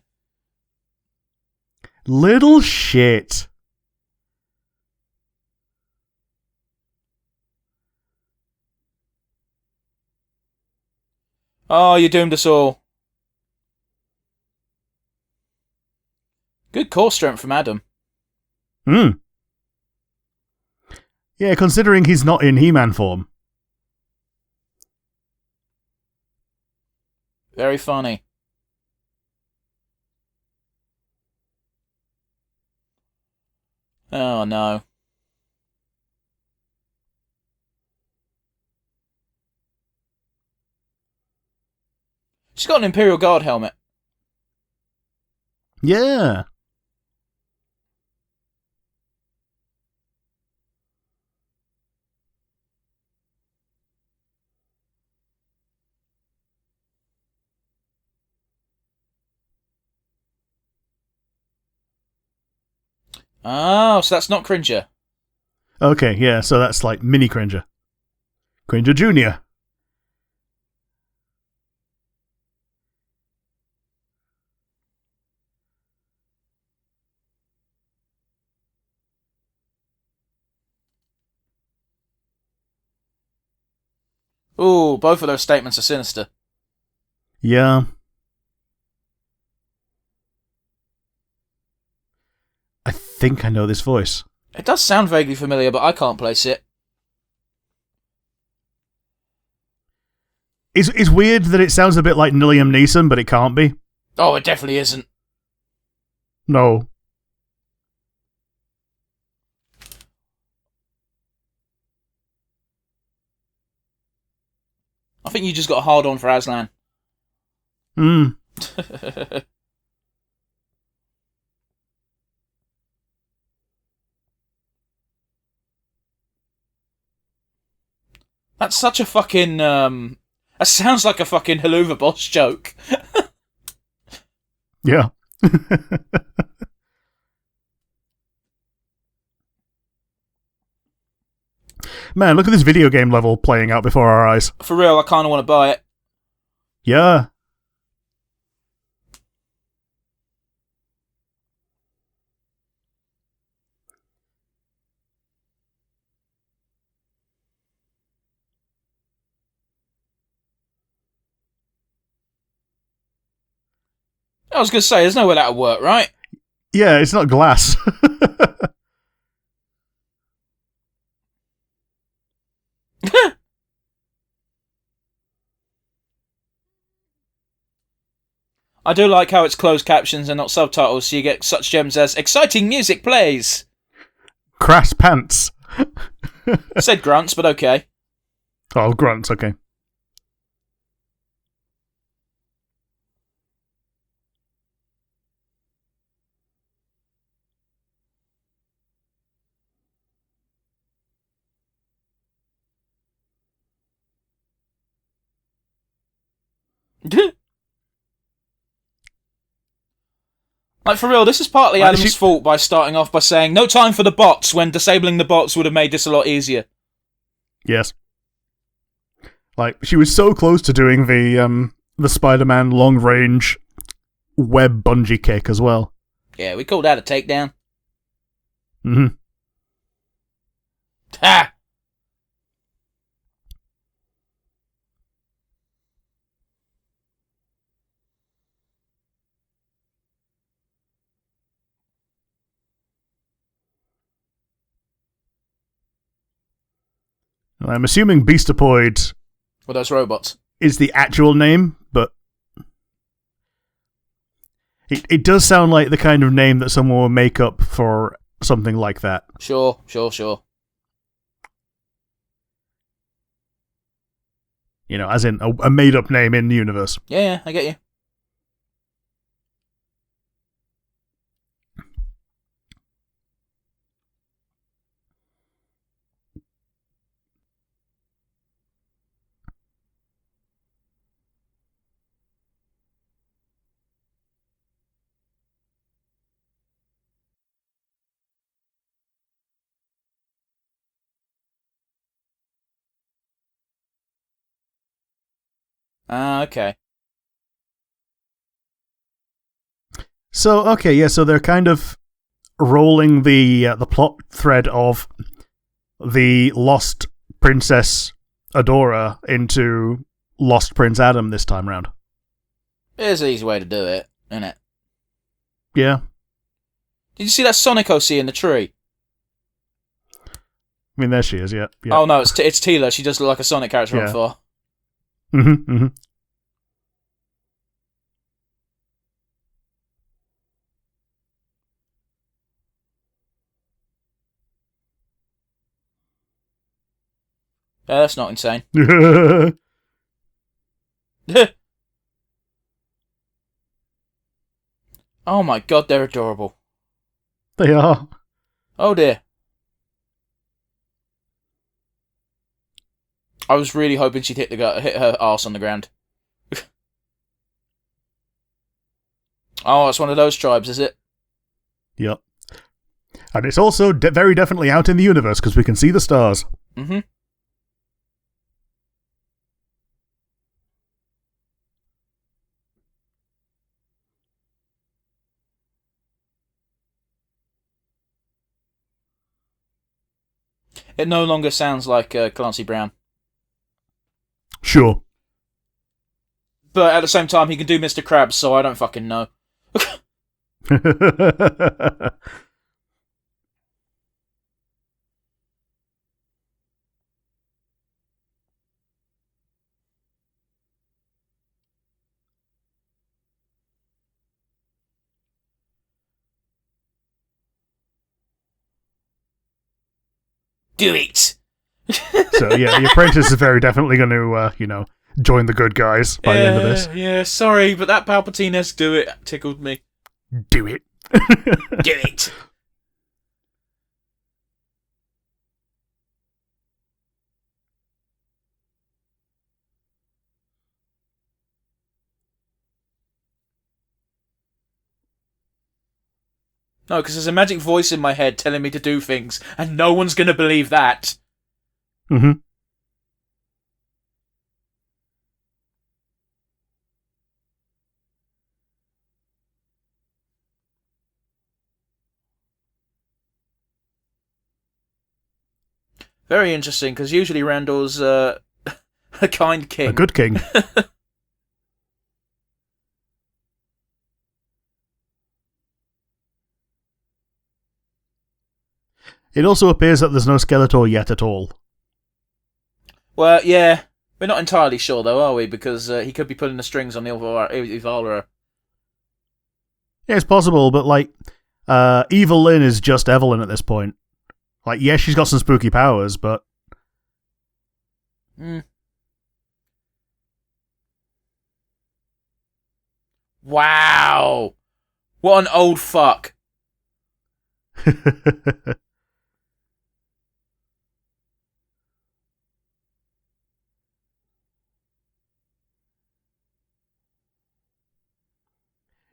Little shit. Oh, you doomed us all. Good core strength from Adam. Yeah, considering he's not in He-Man form. Very funny. Oh, no. She's got an Imperial Guard helmet. Yeah. Oh, so that's not Cringer. Okay, yeah, so that's like mini Cringer. Cringer Jr. Ooh, both of those statements are sinister. Yeah. I think I know this voice. It does sound vaguely familiar, but I can't place it. It's weird that it sounds a bit like Liam Neeson, but it can't be. Oh, it definitely isn't. No. I think you just got a hard on for Aslan. That's such a fucking, that sounds like a fucking Helluva Boss joke. Yeah. Man, look at this video game level playing out before our eyes. For real, I kind of want to buy it. Yeah. I was going to say, there's no way that'll work, right? Yeah, it's not glass. I do like how it's closed captions and not subtitles, so you get such gems as exciting music plays. Crass pants. Said grunts, but okay. Oh, grunts, okay. Like, for real, this is partly Adam's fault by starting off by saying, no time for the bots, when disabling the bots would have made this a lot easier. Yes. Like, she was so close to doing the Spider-Man long-range web bungee kick as well. Yeah, we called that a takedown. Mm-hmm. Ha! I'm assuming Beastopoid Well, those robots. Is the actual name, but it does sound like the kind of name that someone would make up for something like that. Sure. You know, as in a made-up name in the universe. Yeah, I get you. Okay. So, okay, yeah, so they're kind of rolling the plot thread of the lost Princess Adora into Lost Prince Adam this time round. It's an easy way to do it, isn't it? Yeah. Did you see that Sonic OC in the tree? I mean, there she is, yeah. Oh no, it's Tila. She does look like a Sonic character on far. Mm-hmm. Yeah, that's not insane. Oh my god, they're adorable. They are. Oh dear. I was really hoping she'd hit her arse on the ground. Oh, it's one of those tribes, is it? Yep. And it's also very definitely out in the universe because we can see the stars. Mm-hmm. It no longer sounds like Clancy Brown. Sure. But at the same time, he can do Mr. Krabs, so I don't fucking know. Do it! So yeah, the apprentice is very definitely going to, join the good guys by the end of this. Yeah, sorry, but that Palpatine-esque do it tickled me. Do it. Do it! No, because there's a magic voice in my head telling me to do things, and no one's going to believe that. Mm-hmm. Very interesting, because usually Randor's a kind king. A good king. It also appears that there's no Skeletor yet at all. Well, yeah. We're not entirely sure, though, are we? Because he could be pulling the strings on the Ivalra. Yeah, it's possible, but, Evil Lyn is just Evelyn at this point. Yes, she's got some spooky powers, but... Wow! What an old fuck.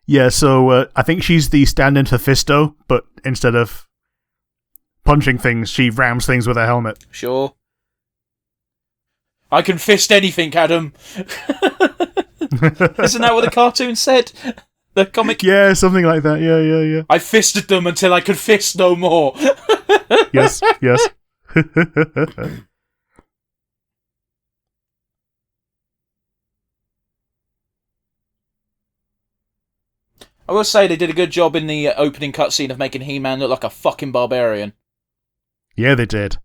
Yeah, so I think she's the stand-in for Fisto, but instead of punching things, she rams things with her helmet. Sure. I can fist anything, Adam. Isn't that what the cartoon said? The comic? Yeah, something like that. Yeah. I fisted them until I could fist no more. Yes. I will say they did a good job in the opening cutscene of making He-Man look like a fucking barbarian. Yeah, they did.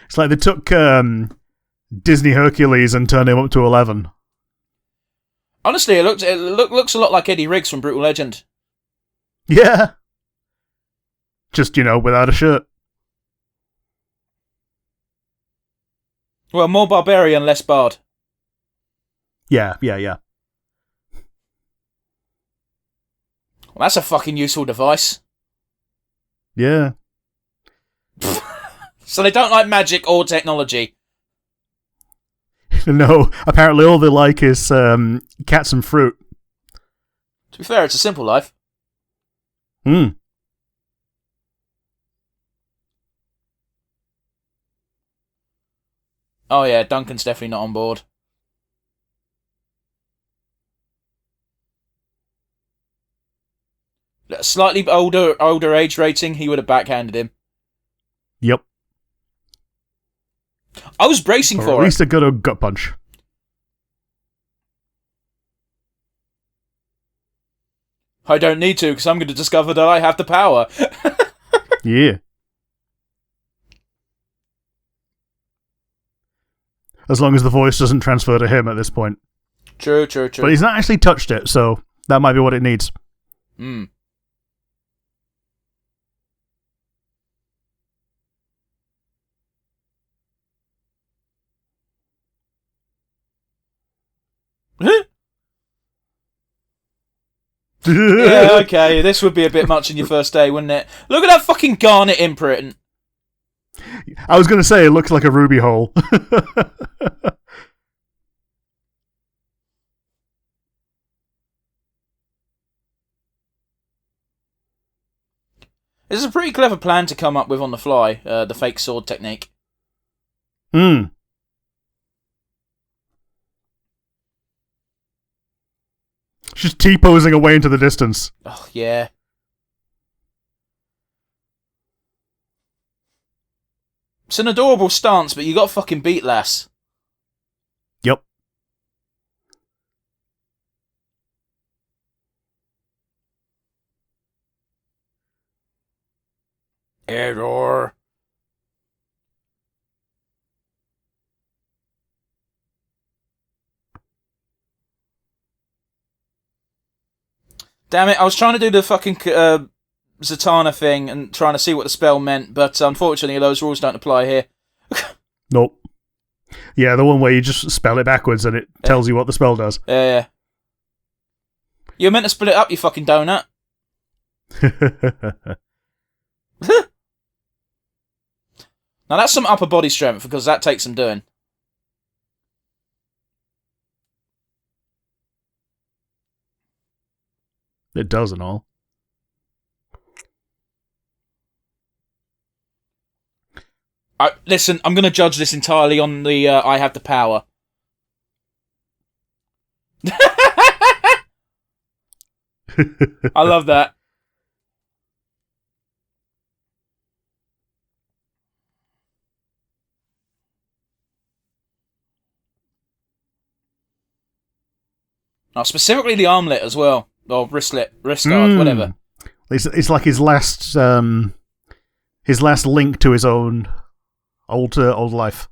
It's like they took Disney Hercules and turned him up to 11. Honestly, it looks a lot like Eddie Riggs from Brutal Legend. Yeah. Just, without a shirt. Well, more barbarian, less bard. Yeah. Well, that's a fucking useful device. Yeah. So they don't like magic or technology. No, apparently all they like is cats and fruit. To be fair, it's a simple life. Oh yeah, Duncan's definitely not on board. Slightly older age rating, he would have backhanded him. Yep. I was bracing or for it. at least a good gut punch. I don't need to, because I'm going to discover that I have the power. Yeah. As long as the voice doesn't transfer to him at this point. True. But he's not actually touched it, so that might be what it needs. Yeah, okay, this would be a bit much in your first day, wouldn't it? Look at that fucking garnet imprint. I was going to say, it looks like a ruby hole. This is a pretty clever plan to come up with on the fly, the fake sword technique. Just T-posing away into the distance. Oh, yeah. It's an adorable stance, but you got fucking beat, lass. Yep. Error. Damn it, I was trying to do the fucking Zatanna thing and trying to see what the spell meant, but unfortunately those rules don't apply here. Nope. Yeah, the one where you just spell it backwards and it tells you what the spell does. Yeah. You're meant to split it up, you fucking donut. Now that's some upper body strength, because that takes some doing. It does and all. Listen, I'm going to judge this entirely on the I have the power. I love that. Oh, specifically the armlet as well. Or wrist guard, whatever. It's like his last link to his own old life.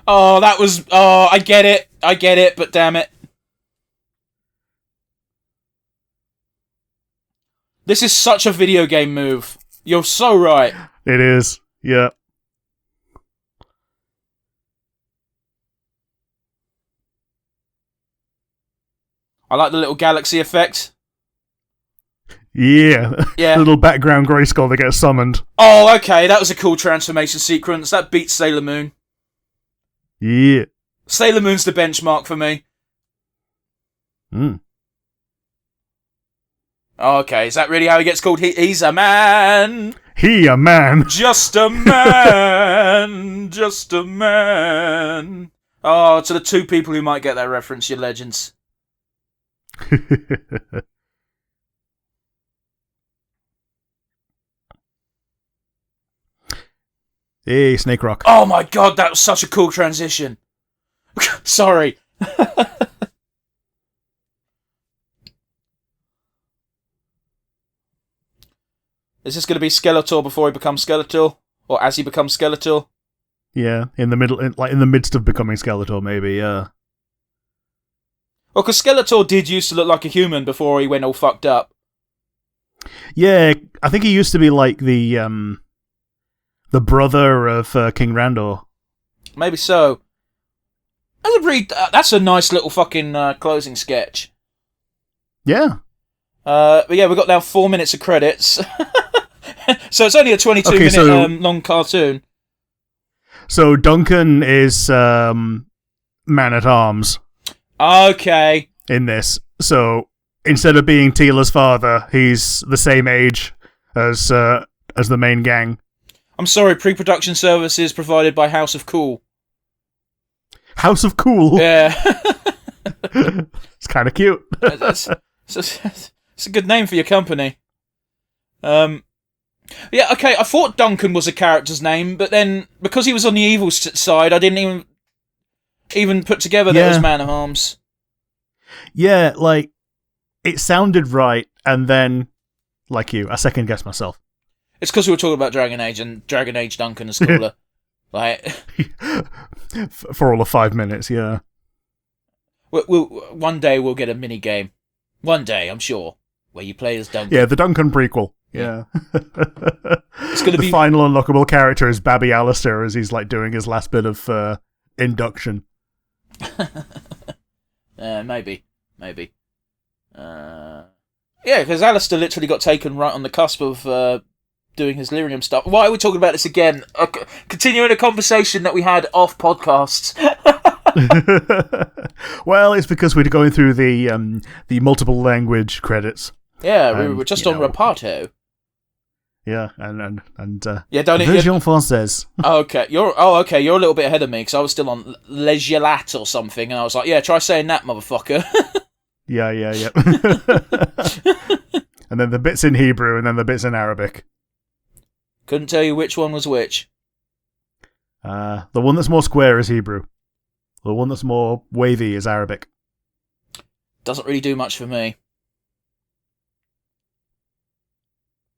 Oh, that was... Oh, I get it, but damn it. This is such a video game move. You're so right. It is, yeah. I like the little galaxy effect. Yeah. The little background Grayskull that gets summoned. Oh, okay, that was a cool transformation sequence. That beats Sailor Moon. Yeah. Sailor Moon's the benchmark for me. Oh, okay, is that really how he gets called? He's a man. He a man. Just a man. Just a man. Oh, to the two people who might get that reference, you're legends. Hey, Snake Rock. Oh my god, that was such a cool transition. Sorry. Is this going to be Skeletor before he becomes Skeletor? Or as he becomes Skeletor? Yeah, in the middle, like in the midst of becoming Skeletor, maybe, yeah. Well, because Skeletor did used to look like a human before he went all fucked up. Yeah, I think he used to be like the brother of King Randor. Maybe so. That's a nice little fucking closing sketch. Yeah. But yeah, we've got now 4 minutes of credits. So it's only a 22-minute long cartoon. So Duncan is man-at-arms. Okay. In this. So instead of being Teela's father, he's the same age as the main gang. I'm sorry, pre-production services provided by House of Cool. House of Cool? Yeah. It's kind of cute. It's a good name for your company. Yeah, okay, I thought Duncan was a character's name, but then, because he was on the evil side, I didn't even put together that it was Man-at-Arms. Yeah, like, it sounded right, and then, like you, I second-guessed myself. It's because we were talking about Dragon Age, and Dragon Age Duncan is cooler. Like, for all of 5 minutes, yeah. One day we'll get a mini-game. One day, I'm sure, where you play as Duncan. Yeah, the Duncan prequel. Yeah. It's going to be... The final unlockable character is Babby Alistair as he's, like, doing his last bit of induction. Maybe. Yeah, because Alistair literally got taken right on the cusp of doing his lyrium stuff. Why are we talking about this again? Continuing a conversation that we had off podcasts. Well, it's because we're going through the multiple language credits. Yeah, we were just on Reparto. Yeah, and yeah, don't version française. Okay, you're a little bit ahead of me because I was still on Les Gelats or something, and I was like, yeah, try saying that, motherfucker. Yeah. And then the bits in Hebrew, and then the bits in Arabic. Couldn't tell you which one was which. The one that's more square is Hebrew. The one that's more wavy is Arabic. Doesn't really do much for me.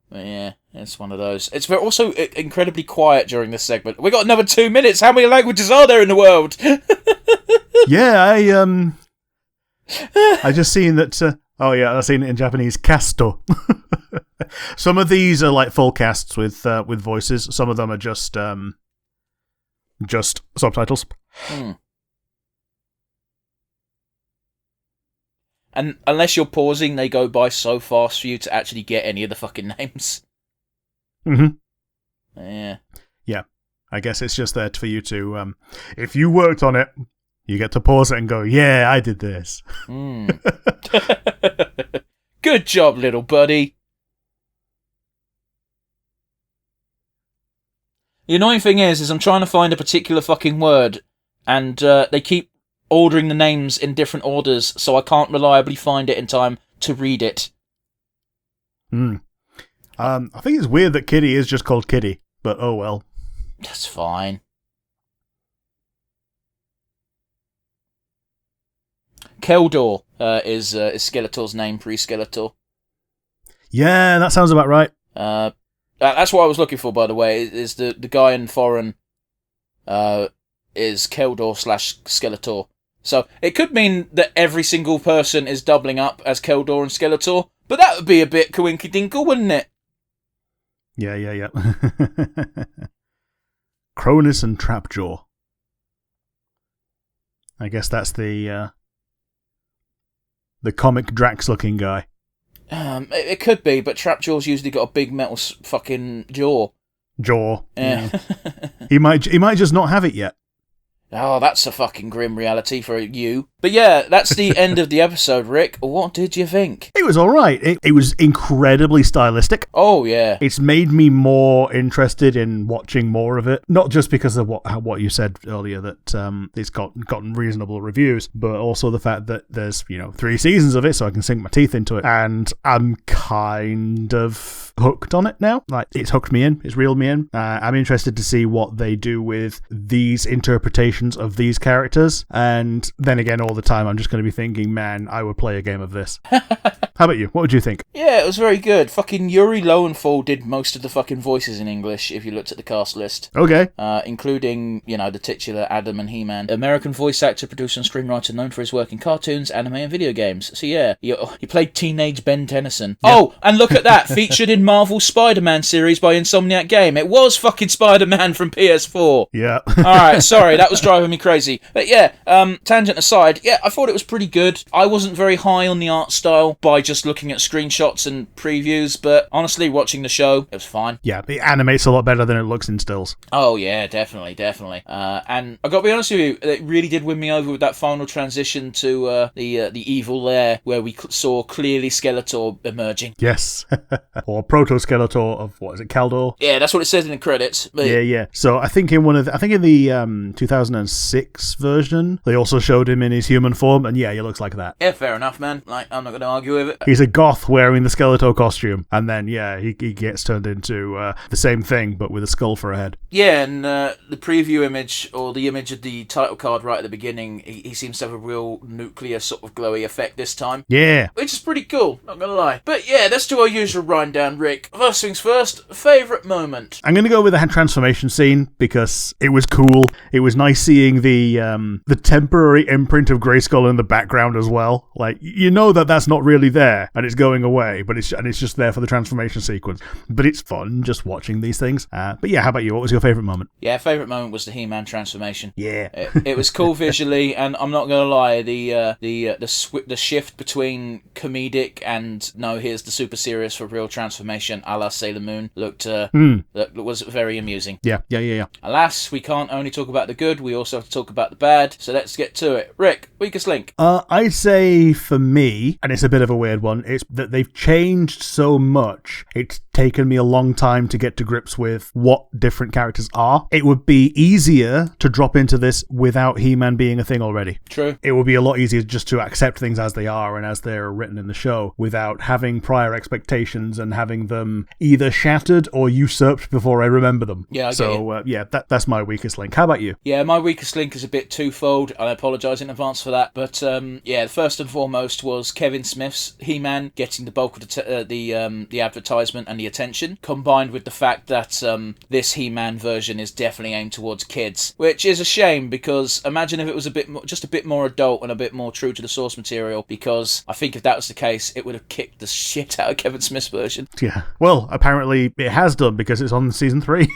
But yeah, it's one of those. It's also incredibly quiet during this segment. We got another 2 minutes. How many languages are there in the world? Yeah, I just seen that. I've seen it in Japanese. Casto. Some of these are like full casts with voices. Some of them are just subtitles. And unless you're pausing, they go by so fast for you to actually get any of the fucking names. Yeah. I guess it's just there for you to, if you worked on it, you get to pause it and go, yeah, I did this. Good job, little buddy. The annoying thing is I'm trying to find a particular fucking word, and they keep ordering the names in different orders, so I can't reliably find it in time to read it. I think it's weird that Kitty is just called Kitty, but oh well. That's fine. Keldor is Skeletor's name, pre-Skeletor. Yeah, that sounds about right. That's what I was looking for, by the way, is the guy in foreign is Keldor/Skeletor. So it could mean that every single person is doubling up as Keldor and Skeletor, but that would be a bit coinkydingle, wouldn't it? Yeah. Cronus and Trapjaw. I guess that's the comic Drax-looking guy. It could be, but Trapjaw's usually got a big metal fucking jaw. Yeah. He might just not have it yet. Oh, that's a fucking grim reality for you. But yeah, that's the end of the episode, Rick. What did you think? It was alright. It was incredibly stylistic. Oh, yeah. It's made me more interested in watching more of it. Not just because of what you said earlier, that it's gotten reasonable reviews, but also the fact that there's, 3 seasons of it, so I can sink my teeth into it. And I'm kind of hooked on it now. Like, it's hooked me in. It's reeled me in. I'm interested to see what they do with these interpretations of these characters. And then again, all the time, I'm just going to be thinking, man, I would play a game of this. How about you? What would you think? Yeah, it was very good. Fucking Yuri Lowenthal did most of the fucking voices in English, if you looked at the cast list. Okay. Including, the titular Adam and He-Man. American voice actor, producer, and screenwriter known for his work in cartoons, anime, and video games. So yeah, he played teenage Ben Tennyson. Yep. Oh, and look at that! Featured in Marvel's Spider-Man series by Insomniac Game. It was fucking Spider-Man from PS4. Yeah. Alright, sorry, that was driving me crazy. But yeah, tangent aside, yeah, I thought it was pretty good. I wasn't very high on the art style by just looking at screenshots and previews, but honestly, watching the show, it was fine. Yeah, it animates a lot better than it looks in stills. Oh yeah, definitely. And I got to be honest with you, it really did win me over with that final transition to the evil lair, where we saw clearly Skeletor emerging. Yes. Or Proto-Skeletor of, what is it, Kaldor? Yeah, that's what it says in the credits. But yeah. So I think in the 2006 version, they also showed him in his human form, and yeah, he looks like that. Yeah, fair enough, man. Like, I'm not going to argue with it. He's a goth wearing the Skeletor costume, and then, yeah, he gets turned into the same thing, but with a skull for a head. Yeah, and the preview image, or the image of the title card right at the beginning, he seems to have a real nuclear sort of glowy effect this time. Yeah. Which is pretty cool, not going to lie. But yeah, let's do our usual rundown, Rick. First things first, favourite moment? I'm going to go with the transformation scene, because it was cool. It was nice seeing the temporary imprint of Grayskull in the background as well. Like, that's not really there, and it's going away, but it's just there for the transformation sequence. But it's fun just watching these things. But yeah, how about you? What was your favourite moment? Yeah, favourite moment was the He-Man transformation. Yeah. It was cool visually, and I'm not going to lie, the shift between comedic and no, here's the super serious for real transformation a la Sailor Moon was very amusing. Yeah. Alas, we can't only talk about the good, we also have to talk about the bad, so let's get to it. Rick, weakest link? I'd say for me, and it's a bit of a weird one, it's that they've changed so much, it's taken me a long time to get to grips with what different characters are. It would be easier to drop into this without He-Man being a thing already. True. It would be a lot easier just to accept things as they are and as they're written in the show without having prior expectations and having them either shattered or usurped before I remember them. Yeah, that's my weakest link. How about you? Yeah, my weakest link is a bit twofold, and I apologise in advance else for that. But first and foremost was Kevin Smith's He-Man getting the bulk of the advertisement and the attention, combined with the fact that this He-Man version is definitely aimed towards kids, which is a shame, because imagine if it was a bit more adult and a bit more true to the source material, because I think if that was the case, it would have kicked the shit out of Kevin Smith's version. Yeah. Well, apparently it has done, because it's on season 3.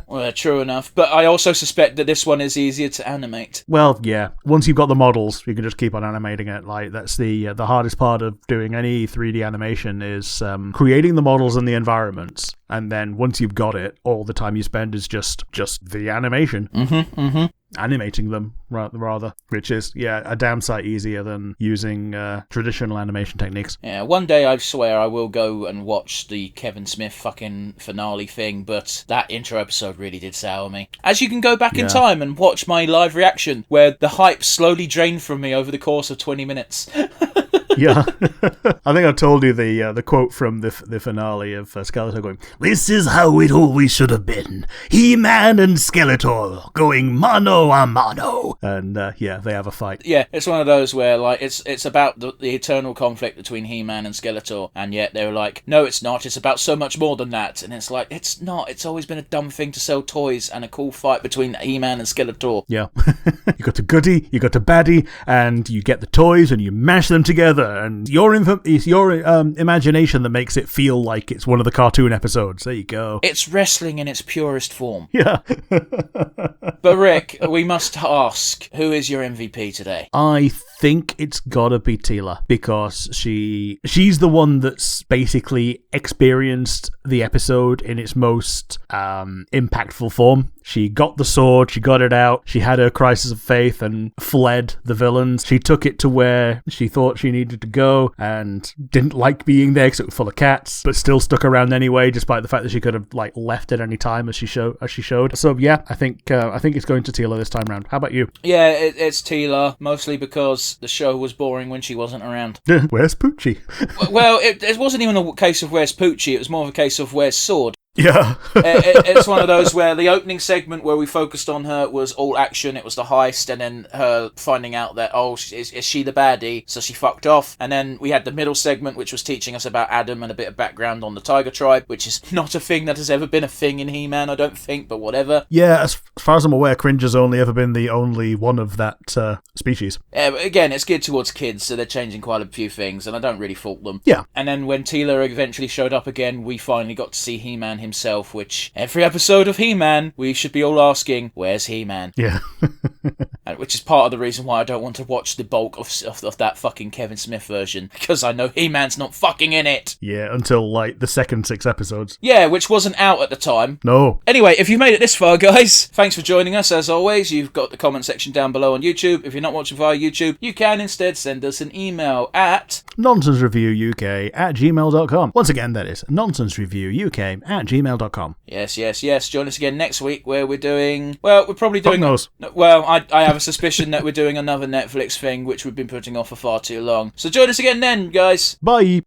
Well, true enough. But I also suspect that this one is easier to animate. Well, yeah. Once you've got the models, you can just keep on animating it. Like, that's the hardest part of doing any 3D animation is creating the models and the environments. And then once you've got it, all the time you spend is just the animation. Animating them, rather, which is, a damn sight easier than using traditional animation techniques. Yeah, one day I swear I will go and watch the Kevin Smith fucking finale thing, but that intro episode really did sour me. As you can go back in time and watch my live reaction, where the hype slowly drained from me over the course of 20 minutes. Yeah. I think I told you the quote from the finale of Skeletor going, "This is how it always should have been. He-Man and Skeletor going mano a mano." And they have a fight. Yeah, it's one of those where like it's about the eternal conflict between He-Man and Skeletor, and yet they were like, no, it's not. It's about so much more than that. And it's like, it's not. It's always been a dumb thing to sell toys and a cool fight between He-Man and Skeletor. Yeah. You got the goodie, you got the baddie, and you get the toys and you mash them together. And it's your imagination that makes it feel like it's one of the cartoon episodes. There you go. It's wrestling in its purest form. Yeah. But Rick, we must ask, who is your MVP today? I think it's gotta be Teela, because she's the one that's basically experienced the episode in its most impactful form. She got the sword, she got it out, she had her crisis of faith and fled the villains. She took it to where she thought she needed to go and didn't like being there because it was full of cats, but still stuck around anyway, despite the fact that she could have like left at any time as she showed. So yeah, I think it's going to Teela this time round. How about you? Yeah, it's Teela, mostly because the show was boring when she wasn't around. Where's Poochie? Well, it wasn't even a case of where's Poochie, it was more of a case of where's Sword. Yeah. It's one of those where the opening segment where we focused on her was all action, it was the heist, and then her finding out that, is she the baddie, so she fucked off. And then we had the middle segment, which was teaching us about Adam and a bit of background on the Tiger Tribe, which is not a thing that has ever been a thing in He-Man, I don't think, but whatever. Yeah, as far as I'm aware, Cringe has only ever been the only one of that species. Yeah, but again, it's geared towards kids, so they're changing quite a few things, and I don't really fault them. Yeah. And then when Teela eventually showed up again, we finally got to see He-Man himself, which every episode of He-Man, we should be all asking, where's He-Man? Yeah. Which is part of the reason why I don't want to watch the bulk of that fucking Kevin Smith version, because I know He-Man's not fucking in it. Yeah, until like the second 6 episodes. Yeah, which wasn't out at the time. No. Anyway, if you've made it this far, guys, thanks for joining us. As always, you've got the comment section down below on YouTube. If you're not watching via YouTube, you can instead send us an email at nonsensereviewuk@gmail.com. Once again, that is nonsensereviewuk@gmail.com. Yes. Join us again next week where we're doing... Well, we're probably doing... Fuck knows. Well, I have a suspicion that we're doing another Netflix thing which we've been putting off for far too long. So join us again then, guys. Bye.